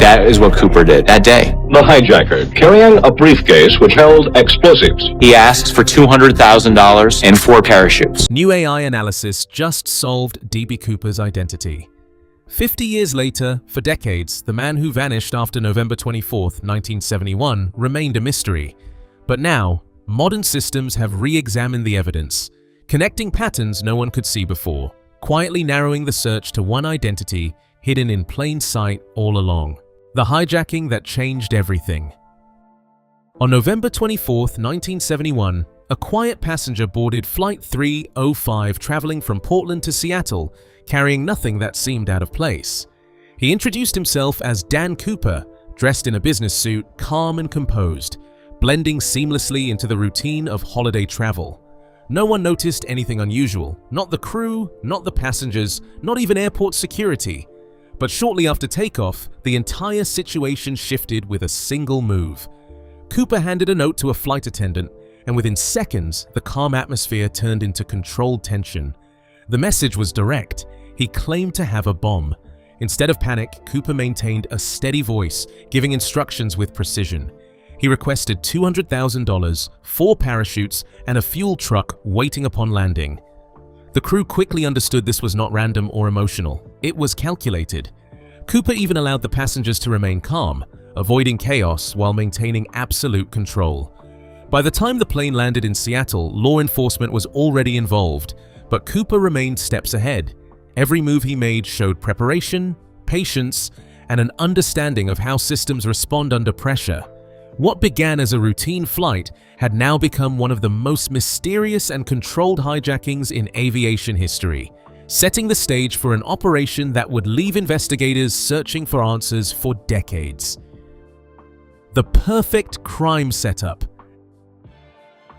That is what Cooper did that day. The hijacker, carrying a briefcase which held explosives. He asked for $200,000 and 4 parachutes. New AI analysis just solved D.B. Cooper's identity. 50 years later, for decades, the man who vanished after November 24, 1971, remained a mystery. But now, modern systems have re-examined the evidence, connecting patterns no one could see before, quietly narrowing the search to one identity hidden in plain sight all along. The hijacking that changed everything. On November 24, 1971, a quiet passenger boarded Flight 305 traveling from Portland to Seattle, carrying nothing that seemed out of place. He introduced himself as Dan Cooper, dressed in a business suit, calm and composed, blending seamlessly into the routine of holiday travel. No one noticed anything unusual, not the crew, not the passengers, not even airport security. But shortly after takeoff, the entire situation shifted with a single move. Cooper handed a note to a flight attendant, and within seconds, the calm atmosphere turned into controlled tension. The message was direct. He claimed to have a bomb. Instead of panic, Cooper maintained a steady voice, giving instructions with precision. He requested $200,000, 4 parachutes, and a fuel truck waiting upon landing. The crew quickly understood this was not random or emotional. It was calculated. Cooper even allowed the passengers to remain calm, avoiding chaos while maintaining absolute control. By the time the plane landed in Seattle, law enforcement was already involved, but Cooper remained steps ahead. Every move he made showed preparation, patience, and an understanding of how systems respond under pressure. What began as a routine flight had now become one of the most mysterious and controlled hijackings in aviation history, setting the stage for an operation that would leave investigators searching for answers for decades. The perfect crime setup.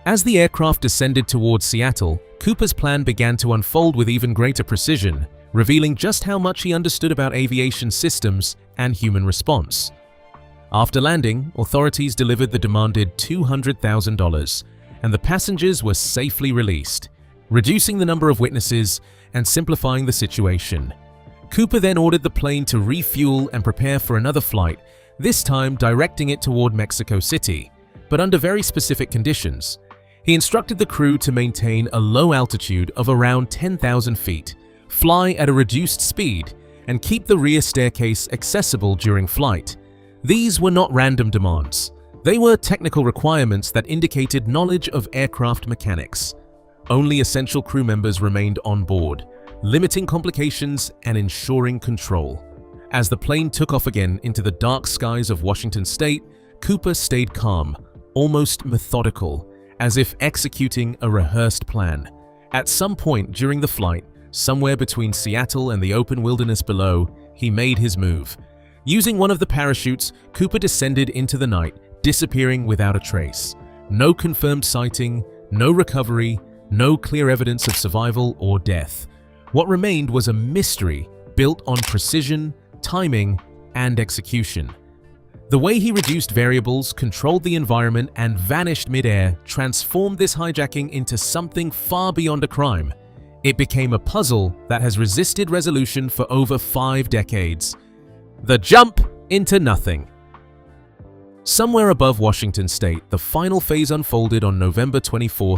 As the aircraft descended towards Seattle, Cooper's plan began to unfold with even greater precision, revealing just how much he understood about aviation systems and human response. After landing, authorities delivered the demanded $200,000, and the passengers were safely released, reducing the number of witnesses and simplifying the situation. Cooper then ordered the plane to refuel and prepare for another flight, this time directing it toward Mexico City, but under very specific conditions. He instructed the crew to maintain a low altitude of around 10,000 feet, fly at a reduced speed, and keep the rear staircase accessible during flight. These were not random demands. They were technical requirements that indicated knowledge of aircraft mechanics. Only essential crew members remained on board, limiting complications and ensuring control. As the plane took off again into the dark skies of Washington State, Cooper stayed calm, almost methodical, as if executing a rehearsed plan. At some point during the flight, somewhere between Seattle and the open wilderness below, he made his move. Using one of the parachutes, Cooper descended into the night, disappearing without a trace. No confirmed sighting, no recovery, no clear evidence of survival or death. What remained was a mystery built on precision, timing, and execution. The way he reduced variables, controlled the environment, and vanished mid-air transformed this hijacking into something far beyond a crime. It became a puzzle that has resisted resolution for over 5 decades. The jump into nothing. Somewhere above Washington State, the final phase unfolded on November 24,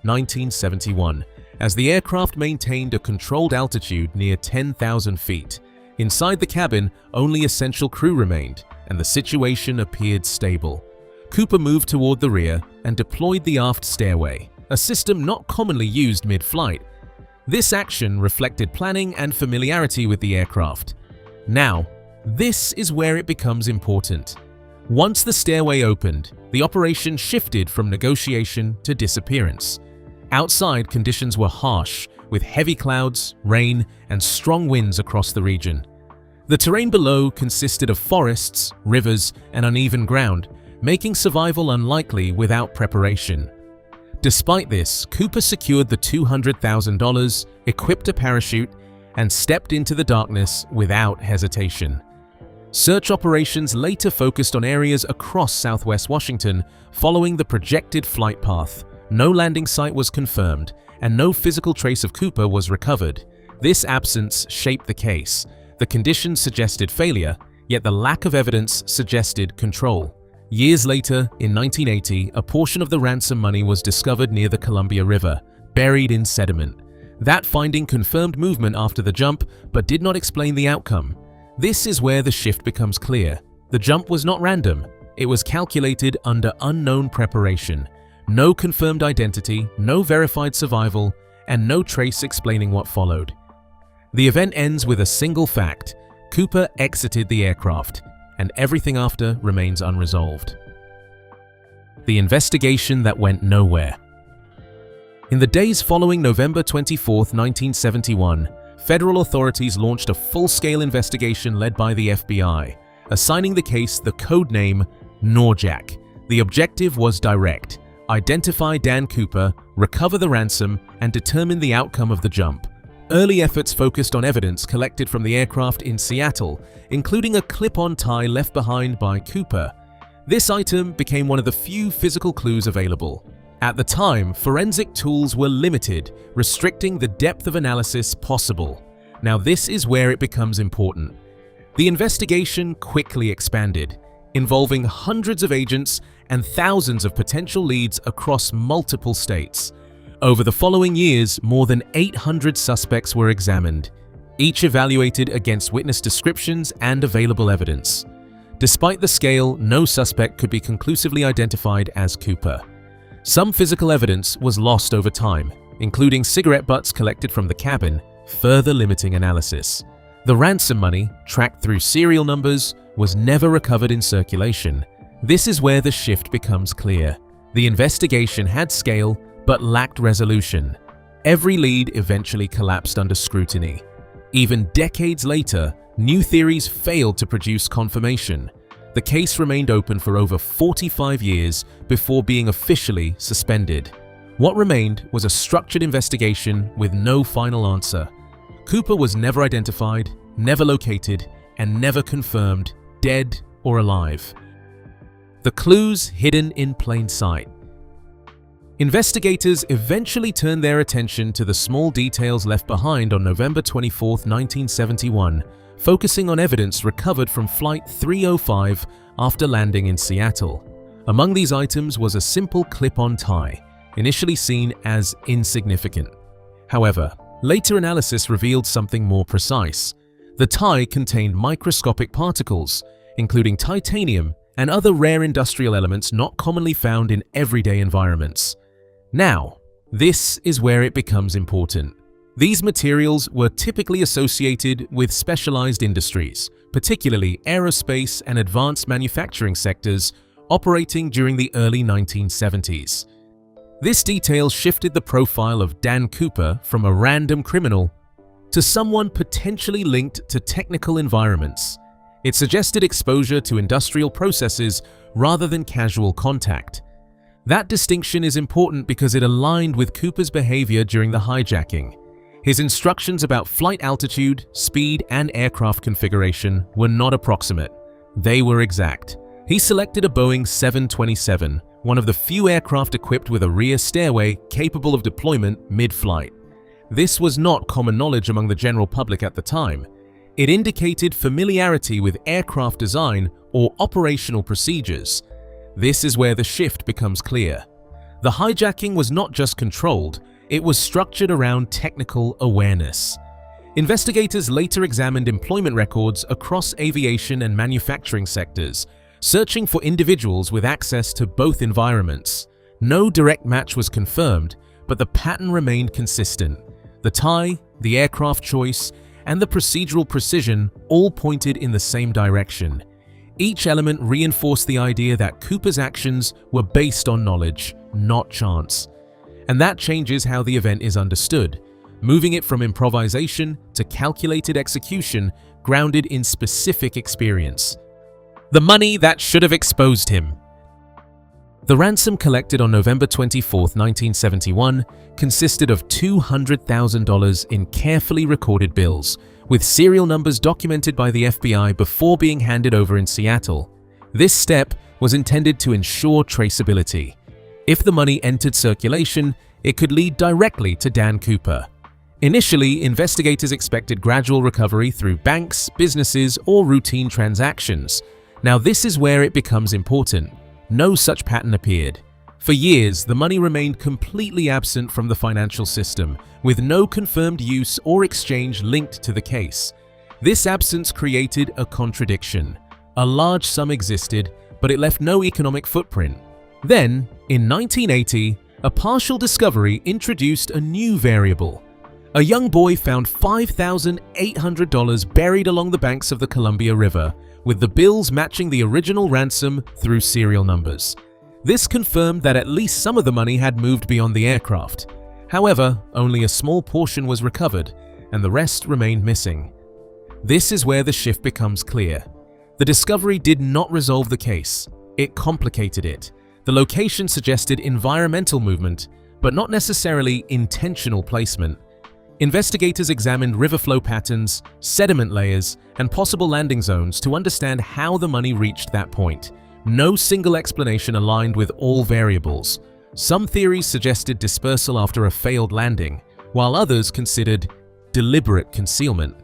1971, as the aircraft maintained a controlled altitude near 10,000 feet. Inside the cabin, only essential crew remained, and the situation appeared stable. Cooper moved toward the rear and deployed the aft stairway, a system not commonly used mid-flight. This action reflected planning and familiarity with the aircraft. Now, this is where it becomes important. Once the stairway opened, the operation shifted from negotiation to disappearance. Outside, conditions were harsh, with heavy clouds, rain, and strong winds across the region. The terrain below consisted of forests, rivers, and uneven ground, making survival unlikely without preparation. Despite this, Cooper secured the $200,000, equipped a parachute, and stepped into the darkness without hesitation. Search operations later focused on areas across southwest Washington following the projected flight path. No landing site was confirmed, and no physical trace of Cooper was recovered. This absence shaped the case. The conditions suggested failure, yet the lack of evidence suggested control. Years later, in 1980, a portion of the ransom money was discovered near the Columbia River, buried in sediment. That finding confirmed movement after the jump, but did not explain the outcome. This is where the shift becomes clear. The jump was not random. It was calculated under unknown preparation. No confirmed identity, no verified survival, and no trace explaining what followed. The event ends with a single fact: Cooper exited the aircraft, and everything after remains unresolved. The investigation that went nowhere. In the days following November 24, 1971, federal authorities launched a full-scale investigation led by the FBI, assigning the case the code name Norjack. The objective was direct: identify Dan Cooper, recover the ransom, and determine the outcome of the jump. Early efforts focused on evidence collected from the aircraft in Seattle, including a clip-on tie left behind by Cooper. This item became one of the few physical clues available. At the time, forensic tools were limited, restricting the depth of analysis possible. Now this is where it becomes important. The investigation quickly expanded, involving hundreds of agents and thousands of potential leads across multiple states. Over the following years, more than 800 suspects were examined, each evaluated against witness descriptions and available evidence. Despite the scale, no suspect could be conclusively identified as Cooper. Some physical evidence was lost over time, including cigarette butts collected from the cabin, further limiting analysis. The ransom money, tracked through serial numbers, was never recovered in circulation. This is where the shift becomes clear. The investigation had scale, but lacked resolution. Every lead eventually collapsed under scrutiny. Even decades later, new theories failed to produce confirmation. The case remained open for over 45 years before being officially suspended. What remained was a structured investigation with no final answer. Cooper was never identified, never located, and never confirmed, dead or alive. The clues hidden in plain sight. Investigators eventually turned their attention to the small details left behind on November 24, 1971, focusing on evidence recovered from Flight 305 after landing in Seattle. Among these items was a simple clip-on tie, initially seen as insignificant. However, later analysis revealed something more precise. The tie contained microscopic particles, including titanium and other rare industrial elements not commonly found in everyday environments. Now, this is where it becomes important. These materials were typically associated with specialized industries, particularly aerospace and advanced manufacturing sectors operating during the early 1970s. This detail shifted the profile of Dan Cooper from a random criminal to someone potentially linked to technical environments. It suggested exposure to industrial processes rather than casual contact. That distinction is important because it aligned with Cooper's behavior during the hijacking. His instructions about flight altitude, speed, and aircraft configuration were not approximate. They were exact. He selected a Boeing 727, one of the few aircraft equipped with a rear stairway capable of deployment mid-flight. This was not common knowledge among the general public at the time. It indicated familiarity with aircraft design or operational procedures. This is where the shift becomes clear. The hijacking was not just controlled, it was structured around technical awareness. Investigators later examined employment records across aviation and manufacturing sectors, searching for individuals with access to both environments. No direct match was confirmed, but the pattern remained consistent. The tie, the aircraft choice, and the procedural precision all pointed in the same direction. Each element reinforced the idea that Cooper's actions were based on knowledge, not chance. And that changes how the event is understood, moving it from improvisation to calculated execution grounded in specific experience. The money that should have exposed him. The ransom collected on November 24, 1971 consisted of $200,000 in carefully recorded bills, with serial numbers documented by the FBI before being handed over in Seattle. This step was intended to ensure traceability. If the money entered circulation, it could lead directly to Dan Cooper. Initially, investigators expected gradual recovery through banks, businesses, or routine transactions. Now this is where it becomes important. No such pattern appeared. For years, the money remained completely absent from the financial system, with no confirmed use or exchange linked to the case. This absence created a contradiction. A large sum existed, but it left no economic footprint. Then, in 1980, a partial discovery introduced a new variable. A young boy found $5,800 buried along the banks of the Columbia River, with the bills matching the original ransom through serial numbers. This confirmed that at least some of the money had moved beyond the aircraft. However, only a small portion was recovered, and the rest remained missing. This is where the shift becomes clear. The discovery did not resolve the case. It complicated it. The location suggested environmental movement, but not necessarily intentional placement. Investigators examined river flow patterns, sediment layers, and possible landing zones to understand how the money reached that point. No single explanation aligned with all variables. Some theories suggested dispersal after a failed landing, while others considered deliberate concealment.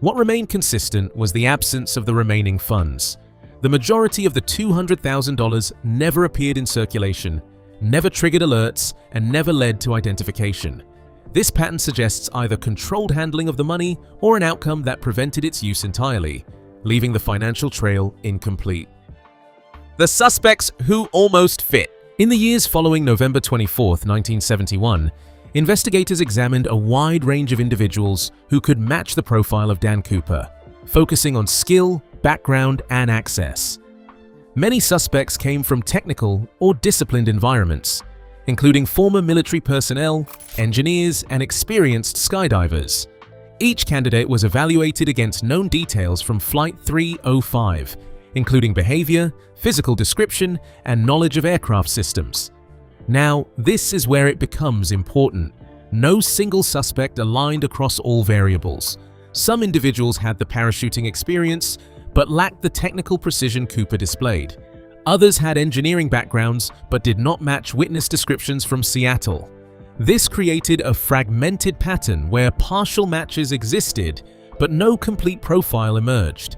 What remained consistent was the absence of the remaining funds. The majority of the $200,000 never appeared in circulation, never triggered alerts, and never led to identification. This pattern suggests either controlled handling of the money or an outcome that prevented its use entirely, leaving the financial trail incomplete. The suspects who almost fit. In the years following November 24, 1971, investigators examined a wide range of individuals who could match the profile of Dan Cooper, focusing on skill, background, and access. Many suspects came from technical or disciplined environments, including former military personnel, engineers, and experienced skydivers. Each candidate was evaluated against known details from Flight 305, including behavior, physical description, and knowledge of aircraft systems. Now, this is where it becomes important. No single suspect aligned across all variables. Some individuals had the parachuting experience, but lacked the technical precision Cooper displayed. Others had engineering backgrounds but did not match witness descriptions from Seattle. This created a fragmented pattern where partial matches existed, but no complete profile emerged.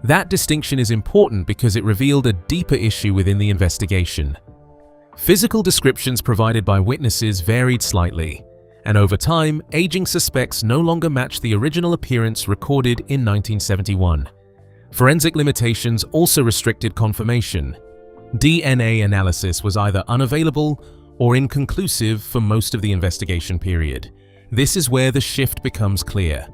That distinction is important because it revealed a deeper issue within the investigation. Physical descriptions provided by witnesses varied slightly, and over time, aging suspects no longer matched the original appearance recorded in 1971. Forensic limitations also restricted confirmation. DNA analysis was either unavailable or inconclusive for most of the investigation period. This is where the shift becomes clear.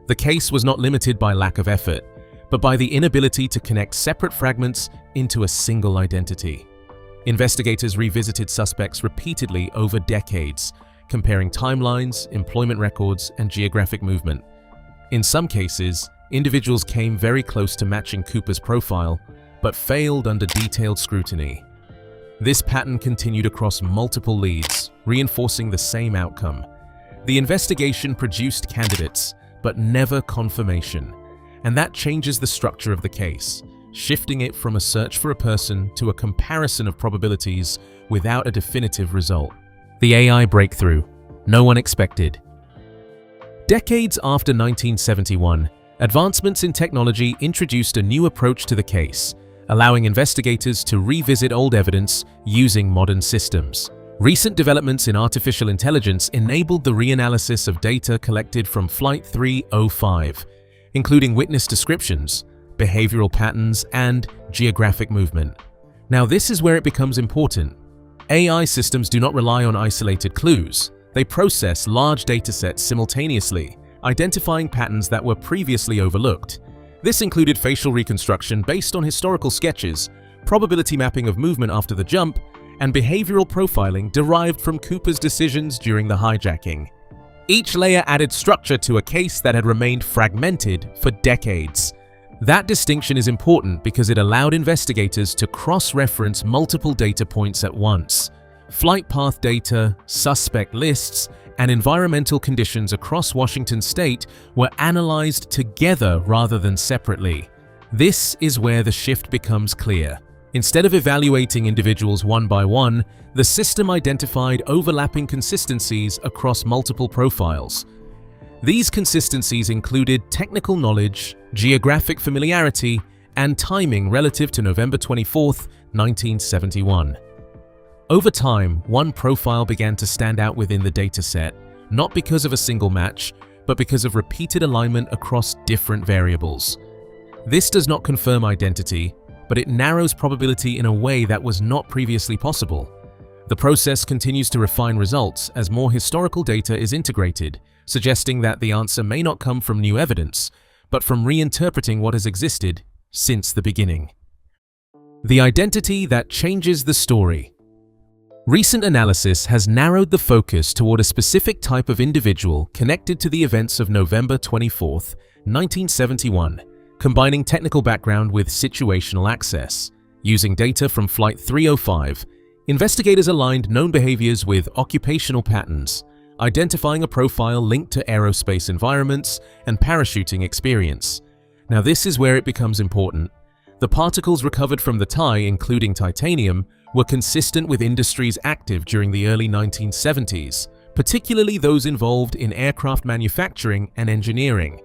The case was not limited by lack of effort, but by the inability to connect separate fragments into a single identity. Investigators revisited suspects repeatedly over decades, comparing timelines, employment records, and geographic movement. In some cases, individuals came very close to matching Cooper's profile, but failed under detailed scrutiny. This pattern continued across multiple leads, reinforcing the same outcome. The investigation produced candidates, but never confirmation, and that changes the structure of the case, shifting it from a search for a person to a comparison of probabilities without a definitive result. The AI breakthrough, no one expected. Decades after 1971, advancements in technology introduced a new approach to the case, allowing investigators to revisit old evidence using modern systems. Recent developments in artificial intelligence enabled the reanalysis of data collected from Flight 305, including witness descriptions, behavioral patterns, and geographic movement. Now, this is where it becomes important. AI systems do not rely on isolated clues. They process large datasets simultaneously, identifying patterns that were previously overlooked. This included facial reconstruction based on historical sketches, probability mapping of movement after the jump, and behavioral profiling derived from Cooper's decisions during the hijacking. Each layer added structure to a case that had remained fragmented for decades. That distinction is important because it allowed investigators to cross-reference multiple data points at once. Flight path data, suspect lists, and environmental conditions across Washington state were analyzed together rather than separately. This is where the shift becomes clear. Instead of evaluating individuals one by one, the system identified overlapping consistencies across multiple profiles. These consistencies included technical knowledge, geographic familiarity, and timing relative to November 24, 1971. Over time, one profile began to stand out within the dataset, not because of a single match, but because of repeated alignment across different variables. This does not confirm identity, but it narrows probability in a way that was not previously possible. The process continues to refine results as more historical data is integrated, suggesting that the answer may not come from new evidence, but from reinterpreting what has existed since the beginning. The identity that changes the story. Recent analysis has narrowed the focus toward a specific type of individual connected to the events of November 24, 1971, combining technical background with situational access. Using data from Flight 305, investigators aligned known behaviors with occupational patterns, identifying a profile linked to aerospace environments and parachuting experience. Now this is where it becomes important. The particles recovered from the tie, including titanium, were consistent with industries active during the early 1970s, particularly those involved in aircraft manufacturing and engineering.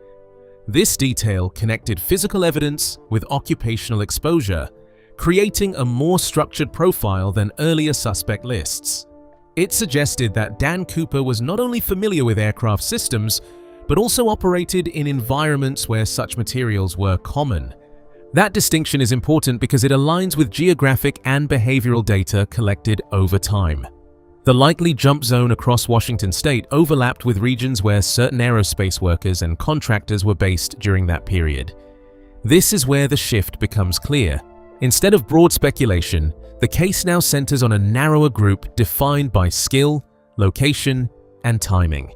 This detail connected physical evidence with occupational exposure, creating a more structured profile than earlier suspect lists. It suggested that Dan Cooper was not only familiar with aircraft systems, but also operated in environments where such materials were common. That distinction is important because it aligns with geographic and behavioral data collected over time. The likely jump zone across Washington state overlapped with regions where certain aerospace workers and contractors were based during that period. This is where the shift becomes clear. Instead of broad speculation, the case now centers on a narrower group defined by skill, location, and timing.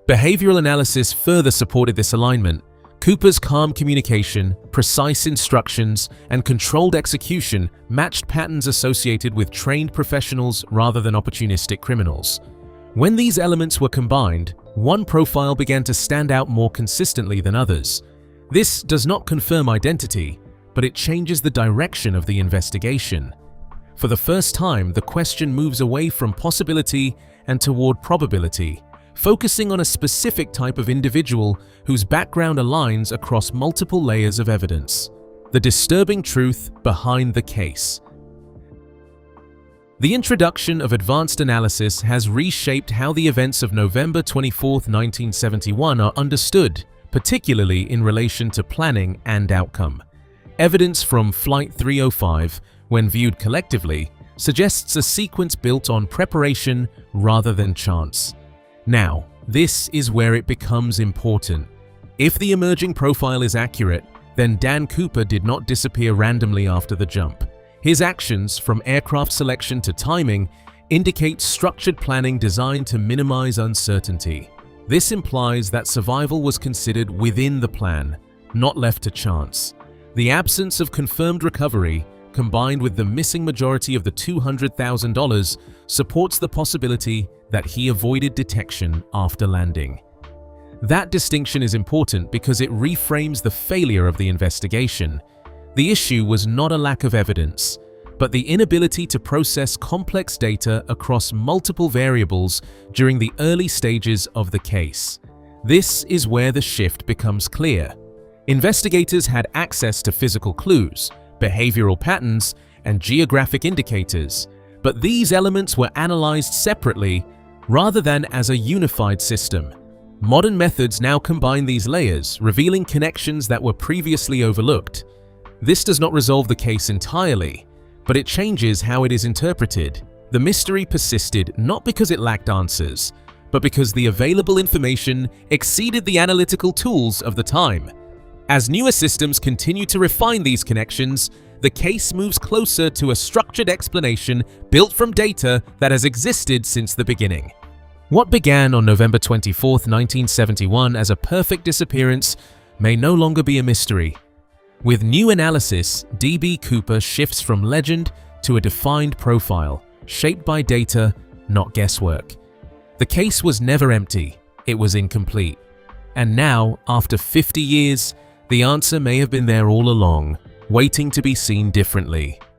Behavioral analysis further supported this alignment. Cooper's calm communication, precise instructions, and controlled execution matched patterns associated with trained professionals rather than opportunistic criminals. When these elements were combined, one profile began to stand out more consistently than others. This does not confirm identity, but it changes the direction of the investigation. For the first time, the question moves away from possibility and toward probability, focusing on a specific type of individual whose background aligns across multiple layers of evidence. The disturbing truth behind the case. The introduction of advanced analysis has reshaped how the events of November 24, 1971 are understood, particularly in relation to planning and outcome. Evidence from Flight 305, when viewed collectively, suggests a sequence built on preparation rather than chance. Now, this is where it becomes important. If the emerging profile is accurate, then Dan Cooper did not disappear randomly after the jump. His actions, from aircraft selection to timing, indicate structured planning designed to minimize uncertainty. This implies that survival was considered within the plan, not left to chance. The absence of confirmed recovery, combined with the missing majority of the $200,000, supports the possibility that he avoided detection after landing. That distinction is important because it reframes the failure of the investigation. The issue was not a lack of evidence, but the inability to process complex data across multiple variables during the early stages of the case. This is where the shift becomes clear. Investigators had access to physical clues, behavioral patterns, and geographic indicators, but these elements were analyzed separately rather than as a unified system. Modern methods now combine these layers, revealing connections that were previously overlooked. This does not resolve the case entirely, but it changes how it is interpreted. The mystery persisted not because it lacked answers, but because the available information exceeded the analytical tools of the time. As newer systems continue to refine these connections, the case moves closer to a structured explanation built from data that has existed since the beginning. What began on November 24, 1971 as a perfect disappearance may no longer be a mystery. With new analysis, D.B. Cooper shifts from legend to a defined profile, shaped by data, not guesswork. The case was never empty, it was incomplete. And now, after 50 years, the answer may have been there all along, waiting to be seen differently.